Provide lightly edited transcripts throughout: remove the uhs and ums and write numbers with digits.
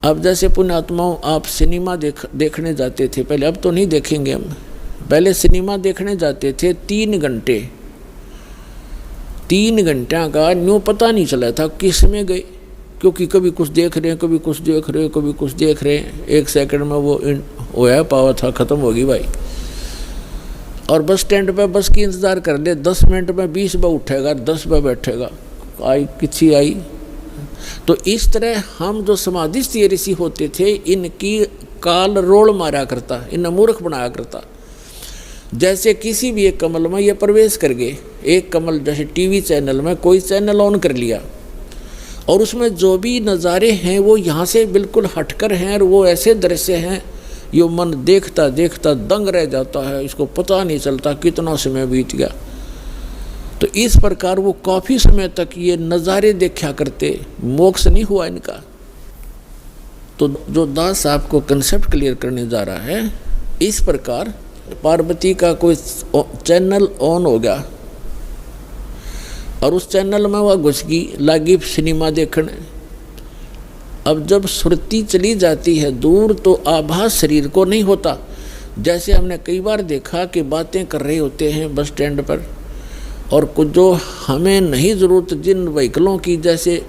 अब जैसे पुण्यात्माओं, आप सिनेमा देखने जाते थे पहले, अब तो नहीं देखेंगे हम। पहले सिनेमा देखने जाते थे 3 घंटे, 3 घंटा का न्यू पता नहीं चला था किस में गए, क्योंकि कभी कुछ देख रहे हैं, कभी कुछ देख रहे हैं, कभी कुछ देख रहे हैं। 1 सेकंड में वो होया पावा था, ख़त्म होगी भाई। और बस स्टैंड पे बस की इंतज़ार कर ले, 10 मिनट में 20 बार उठेगा, 10 बार बैठेगा, आई किसी आई। तो इस तरह हम जो समाधिस्थ ऋषि होते थे, इनकी काल रोल मारा करता, इन्हें मूर्ख बनाया करता। जैसे किसी भी एक कमल में ये प्रवेश कर गए, एक कमल जैसे टीवी चैनल में कोई चैनल ऑन कर लिया और उसमें जो भी नज़ारे हैं वो यहाँ से बिल्कुल हटकर हैं, और वो ऐसे दृश्य हैं यो मन देखता देखता दंग रह जाता है, इसको पता नहीं चलता कितना समय बीत गया। तो इस प्रकार वो काफ़ी समय तक ये नज़ारे देखा करते, मोक्ष नहीं हुआ इनका। तो जो दास आपको कंसेप्ट क्लियर करने जा रहा है, इस प्रकार पार्वती का कोई चैनल ऑन हो गया और उस चैनल में वह घुस गई, लागी सिनेमा देखने। अब जब सुरती चली जाती है दूर तो आभास शरीर को नहीं होता। जैसे हमने कई बार देखा कि बातें कर रहे होते हैं बस स्टैंड पर, और कुछ जो हमें नहीं ज़रूरत जिन व्हीकलों की, जैसे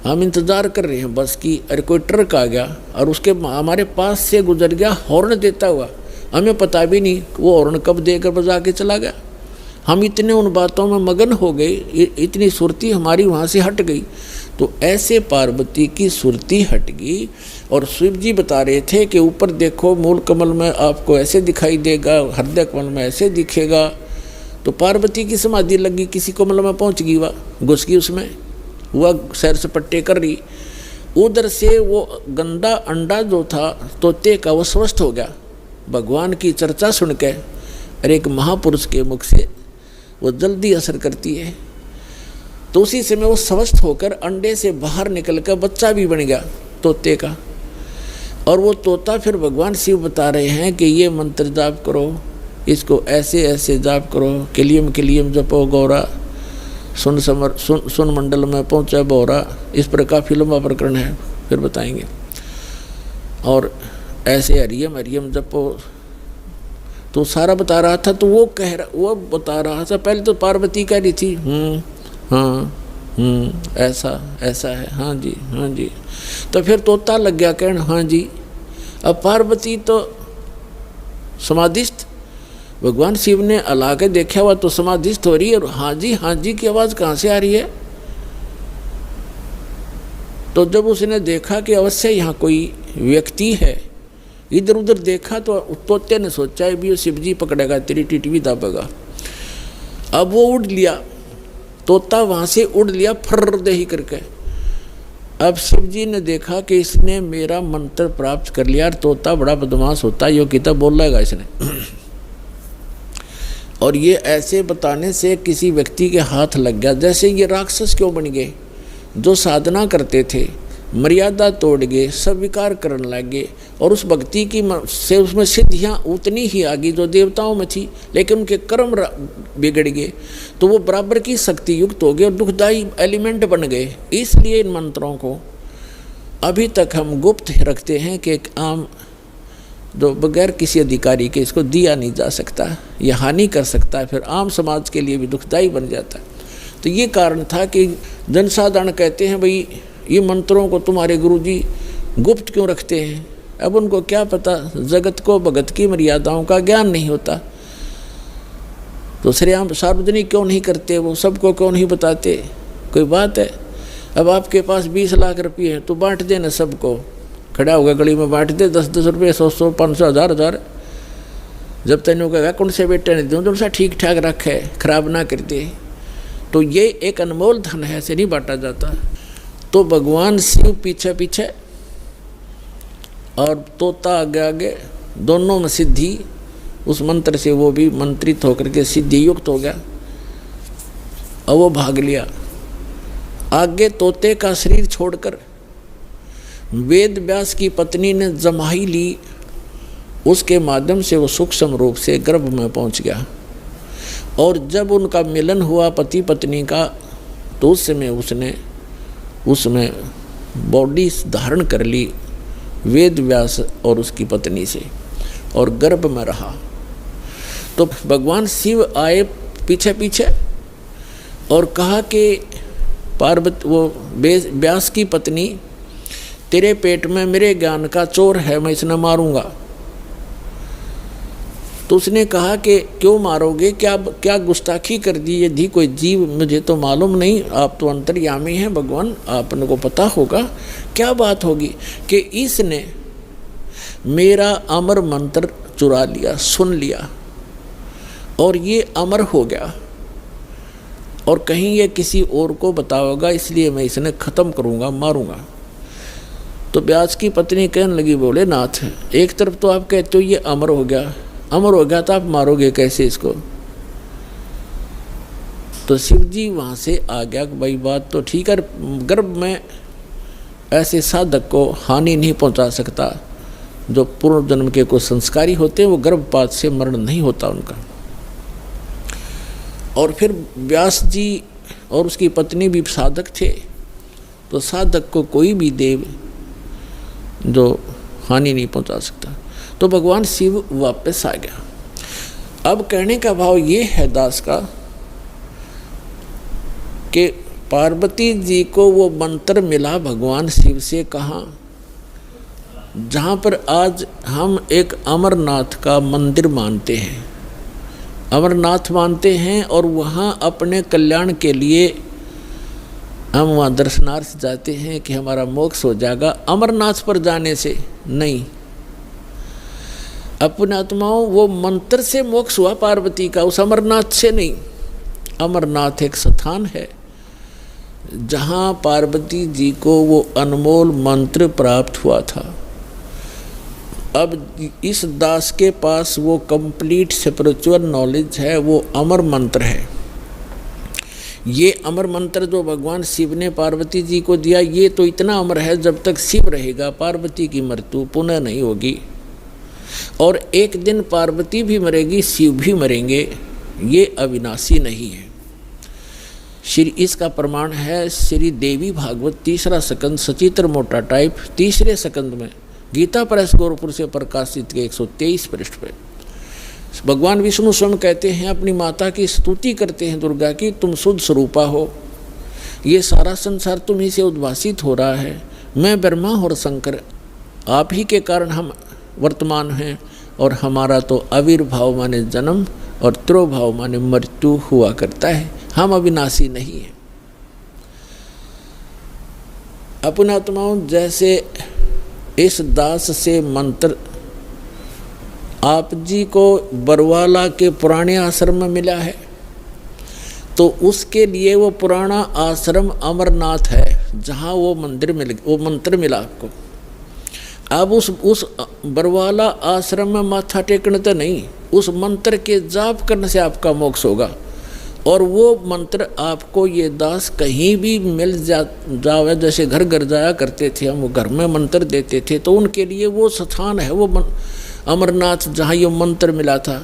हम इंतज़ार कर रहे हैं बस की, अरे कोई ट्रक आ गया और उसके हमारे पास से गुजर गया हॉर्न देता हुआ, हमें पता भी नहीं वो हॉर्न कब देकर बजा के चला गया। हम इतने उन बातों में मगन हो गए, इतनी सुरती हमारी वहाँ से हट गई। तो ऐसे पार्वती की सुरती हट गई और शिव जी बता रहे थे कि ऊपर देखो, मूल कमल में आपको ऐसे दिखाई देगा, हृदय कमल में ऐसे दिखेगा। तो पार्वती की समाधि लगी, किसी कमल में पहुँच गई, वह घुस गई उसमें, वह सैर सपट्टे कर रही। उधर से वो गंदा अंडा जो था तोते का, वो स्वस्थ हो गया भगवान की चर्चा सुन के। और एक महापुरुष के मुख से वो जल्दी असर करती है। तो उसी समय वो स्वस्थ होकर अंडे से बाहर निकल कर बच्चा भी बन गया तोते का। और वो तोता फिर भगवान शिव बता रहे हैं कि ये मंत्र जाप करो, इसको ऐसे ऐसे जाप करो, किलियम किलियम जपो गौरा, सुन मंडल में पहुँचा बोरा। इस पर काफ़ी लंबा प्रकरण है, फिर बताएंगे। और ऐसे हरियम हरियम जपो, तो सारा बता रहा था। तो वो बता रहा था, पहले तो पार्वती कह रही थी हाँ ऐसा ऐसा है, हाँ जी हाँ जी। तो फिर तोता लग गया कहने हाँ जी। अब पार्वती तो समाधिस्थ, भगवान शिव ने अला के देखा हुआ तो समाधिस्थ हो रही है, और हाँ जी की आवाज़ कहाँ से आ रही है। तो जब उसने देखा कि अवश्य यहाँ कोई व्यक्ति है, इधर उधर देखा, तो तोते ने सोचा है भी शिव जी पकड़ेगा, तेरी टिटवी दाबेगा। अब वो उड़ लिया, तोता वहाँ से उड़ लिया फर्र दे ही करके। अब शिव जी ने देखा कि इसने मेरा मंत्र प्राप्त कर लिया, और तोता बड़ा बदमाश होता है, यो किताब बोल रहेगा इसने। और ये ऐसे बताने से किसी व्यक्ति के हाथ लग गया। जैसे ये राक्षस क्यों बन गए, जो साधना करते थे, मर्यादा तोड़ गए, सब विकार करने लग गए, और उस भक्ति की से उसमें सिद्धियाँ उतनी ही आ गई जो देवताओं में थी, लेकिन उनके कर्म बिगड़ गए, तो वो बराबर की शक्ति युक्त हो गए और दुखदायी एलिमेंट बन गए। इसलिए इन मंत्रों को अभी तक हम गुप्त रखते हैं कि एक आम जो बगैर किसी अधिकारी के इसको दिया नहीं जा सकता, यह हानि कर सकता है, फिर आम समाज के लिए भी दुखदायी बन जाता है। तो ये कारण था कि जनसाधारण कहते हैं भाई ये मंत्रों को तुम्हारे गुरुजी गुप्त क्यों रखते हैं। अब उनको क्या पता, जगत को भगत की मर्यादाओं का ज्ञान नहीं होता, तो श्रेयाम सार्वजनिक क्यों नहीं करते, वो सबको क्यों नहीं बताते। कोई बात है, अब आपके पास 20 लाख रुपये हैं तो बांट देना सबको, खड़ा होगा गली में बांट दे, 10-10 रुपये, 100-100, 500, 1000-1000। जब तेनों कहेगा कौन से बेटे ने दूँ, तो सा ठीक ठाक रखे, खराब ना कर दे। तो ये एक अनमोल धन है, ऐसे नहीं बांटा जाता। तो भगवान शिव पीछे पीछे और तोता आगे आगे, दोनों में सिद्धि, उस मंत्र से वो भी मंत्रित होकर के सिद्धि युक्त हो गया और वो भाग लिया। आगे तोते का शरीर छोड़कर वेद व्यास की पत्नी ने जमाई ली, उसके माध्यम से वो सूक्ष्म रूप से गर्भ में पहुंच गया। और जब उनका मिलन हुआ पति पत्नी का, तो उस समय उसने उसमें बॉडी धारण कर ली वेद व्यास और उसकी पत्नी से, और गर्भ में रहा। तो भगवान शिव आए पीछे पीछे और कहा कि पार्वती, वो व्यास की पत्नी, तेरे पेट में मेरे ज्ञान का चोर है, मैं इसे मारूंगा। तो उसने कहा कि क्यों मारोगे, क्या गुस्ताखी कर दी, यदि कोई जीव, मुझे तो मालूम नहीं, आप तो अंतर्यामी हैं भगवान, आपने को पता होगा क्या बात होगी कि इसने मेरा अमर मंत्र चुरा लिया, सुन लिया और ये अमर हो गया और कहीं ये किसी और को बताओगा, इसलिए मैं इसे ख़त्म करूँगा, मारूँगा। तो व्यास की पत्नी कहने लगी, बोले नाथ, एक तरफ तो आप कहते हो ये अमर हो गया, अमर हो गया तो आप मारोगे कैसे इसको। तो शिव जी वहाँ से आ गया कि भाई बात तो ठीक है, गर्भ में ऐसे साधक को हानि नहीं पहुँचा सकता, जो पूर्व जन्म के कुछ संस्कारी होते हैं वो गर्भपात से मरण नहीं होता उनका। और फिर व्यास जी और उसकी पत्नी भी साधक थे, तो साधक को कोई भी देव जो हानि नहीं पहुँचा सकता। तो भगवान शिव वापस आ गया। अब कहने का भाव ये है दास का कि पार्वती जी को वो मंत्र मिला भगवान शिव से, कहाँ, जहाँ पर आज हम एक अमरनाथ का मंदिर मानते हैं, अमरनाथ मानते हैं, और वहाँ अपने कल्याण के लिए हम वहाँ दर्शनार्थ जाते हैं कि हमारा मोक्ष हो जाएगा। अमरनाथ पर जाने से नहीं, अपने आत्माओं वो मंत्र से मोक्ष हुआ पार्वती का, उस अमरनाथ से नहीं। अमरनाथ एक स्थान है जहाँ पार्वती जी को वो अनमोल मंत्र प्राप्त हुआ था। अब इस दास के पास वो कंप्लीट स्पिरिचुअल नॉलेज है, वो अमर मंत्र है। ये अमर मंत्र जो भगवान शिव ने पार्वती जी को दिया, ये तो इतना अमर है, जब तक शिव रहेगा पार्वती की मृत्यु पुनः नहीं होगी, और एक दिन पार्वती भी मरेगी, शिव भी मरेंगे, ये अविनाशी नहीं है। श्री इसका प्रमाण है श्री देवी भागवत 3रा स्कंद सचित्र मोटा टाइप 3रे स्कंद में गीता प्रेस गोरखपुर से प्रकाशित के 123 पृष्ठ पे भगवान विष्णु स्वयं कहते हैं, अपनी माता की स्तुति करते हैं दुर्गा की, तुम शुद्ध स्वरूपा हो, ये सारा संसार तुम्ही से उद्भासित हो रहा है, मैं ब्रह्मा और शंकर आप ही के कारण हम वर्तमान हैं, और हमारा तो आविर्भाव माने जन्म और त्रोभाव माने मृत्यु हुआ करता है, हम अविनाशी नहीं हैं। अपने आत्माओं, जैसे इस दास से मंत्र आप जी को बरवाला के पुराने आश्रम में मिला है, तो उसके लिए वो पुराना आश्रम अमरनाथ है जहाँ वो मंत्र मिला आपको। अब उस बरवाला आश्रम में माथा टेकने तो नहीं, उस मंत्र के जाप करने से आपका मोक्ष होगा। और वो मंत्र आपको ये दास कहीं भी मिल जावे, जैसे घर घर जाया करते थे हम, वो घर में मंत्र देते थे, तो उनके लिए वो स्थान है, वो अमरनाथ जहाँ ये मंत्र मिला था।